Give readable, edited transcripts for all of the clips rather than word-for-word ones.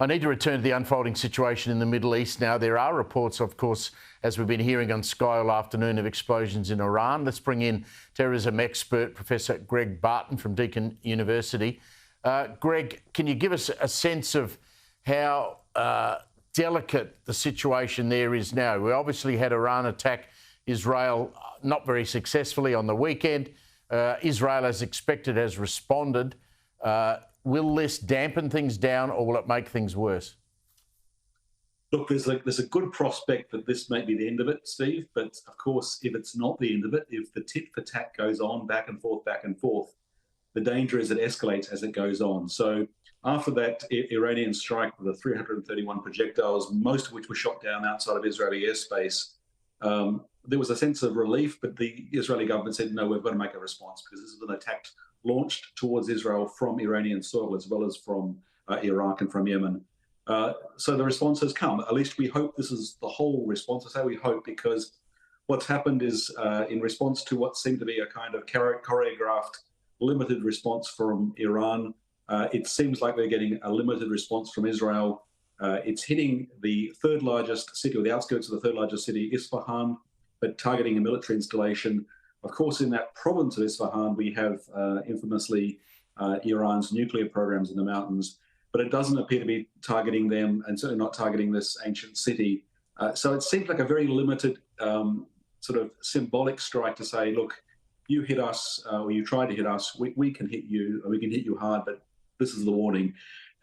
I need to return to the unfolding situation in the Middle East now. There are reports, of course, as we've been hearing on Sky all afternoon, of explosions in Iran. Let's bring in terrorism expert Professor Greg Barton from Deakin University. Greg, can you give us a sense of how delicate the situation there is now? We obviously had Iran attack Israel not very successfully on the weekend. Israel, as expected, has responded. Will this dampen things down or will it make things worse? Look, there's a good prospect that this may be the end of it, Steve. But of course, if it's not the end of it, if the tit for tat goes on back and forth, the danger is it escalates as it goes on. So after that Iranian strike with the 331 projectiles, most of which were shot down outside of Israeli airspace, there was a sense of relief, but the Israeli government said, no, we've got to make a response because this is an attack launched towards Israel from Iranian soil as well as from Iraq and from Yemen. So the response has come. At least we hope this is the whole response. I say we hope because what's happened is in response to what seemed to be a kind of choreographed, limited response from Iran, it seems like they're getting a limited response from Israel. It's hitting the third largest city, or the outskirts of the third largest city, Isfahan, but targeting a military installation. Of course, in that province of Isfahan, we have infamously Iran's nuclear programs in the mountains, but it doesn't appear to be targeting them and certainly not targeting this ancient city. So it seems like a very limited sort of symbolic strike to say, look, you hit us or you try to hit us, we can hit you, or we can hit you hard, but this is the warning.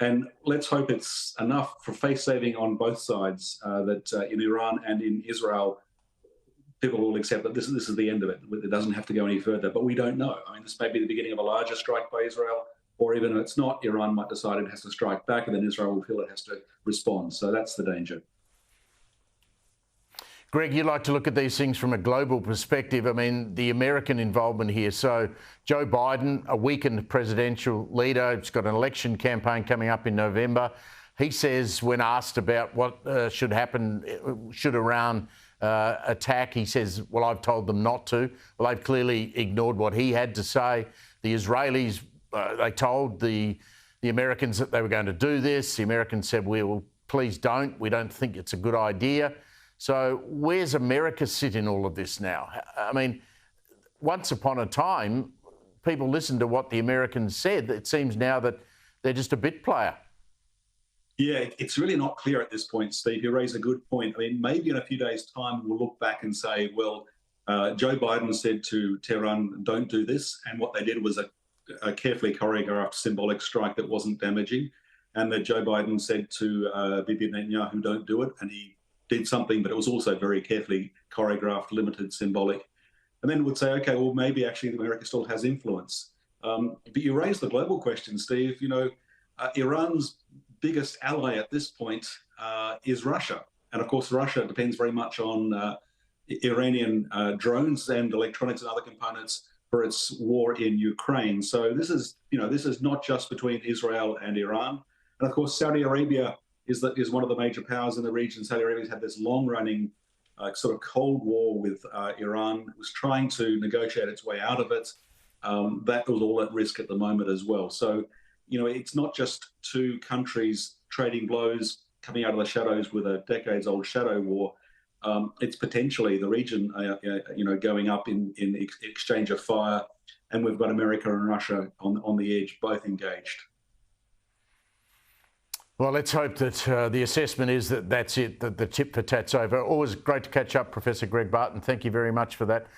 And let's hope it's enough for face saving on both sides that in Iran and in Israel, people will accept that this is the end of it. It doesn't have to go any further, but we don't know. I mean, this may be the beginning of a larger strike by Israel, or even if it's not, Iran might decide it has to strike back, and then Israel will feel it has to respond. So that's the danger. Greg, you like to look at these things from a global perspective. I mean, the American involvement here. So Joe Biden, a weakened presidential leader, he's got an election campaign coming up in November. He says, when asked about what should happen, should Iran attack, he says, well, I've told them not to. Well, they've clearly ignored what he had to say. The Israelis, they told the Americans that they were going to do this. The Americans said, well, please don't. We don't think it's a good idea. So where's America sit in all of this now? I mean, once upon a time, people listened to what the Americans said. It seems now that they're just a bit player. Yeah, it's really not clear at this point, Steve. You raise a good point. I mean, maybe in a few days' time, we'll look back and say, well, Joe Biden said to Tehran, don't do this. And what they did was a carefully choreographed symbolic strike that wasn't damaging. And that Joe Biden said to Bibi Netanyahu, don't do it. And he did something, but it was also very carefully choreographed, limited, symbolic. And then would say, okay, well, maybe actually America still has influence. But you raise the global question, Steve. You know, Iran's biggest ally at this point is Russia. And of course, Russia depends very much on Iranian drones and electronics and other components for its war in Ukraine. So this is not just between Israel and Iran. And of course, Saudi Arabia is one of the major powers in the region. Saudi Arabia's had this long-running sort of Cold War with Iran. It was trying to negotiate its way out of it. That was all at risk at the moment as well. So, you know, it's not just two countries trading blows, coming out of the shadows with a decades-old shadow war. It's potentially the region, going up in exchange of fire. And we've got America and Russia on the edge, both engaged. Well, let's hope that the assessment is that that's it, that the tit for tat's over. Always great to catch up, Professor Greg Barton. Thank you very much for that.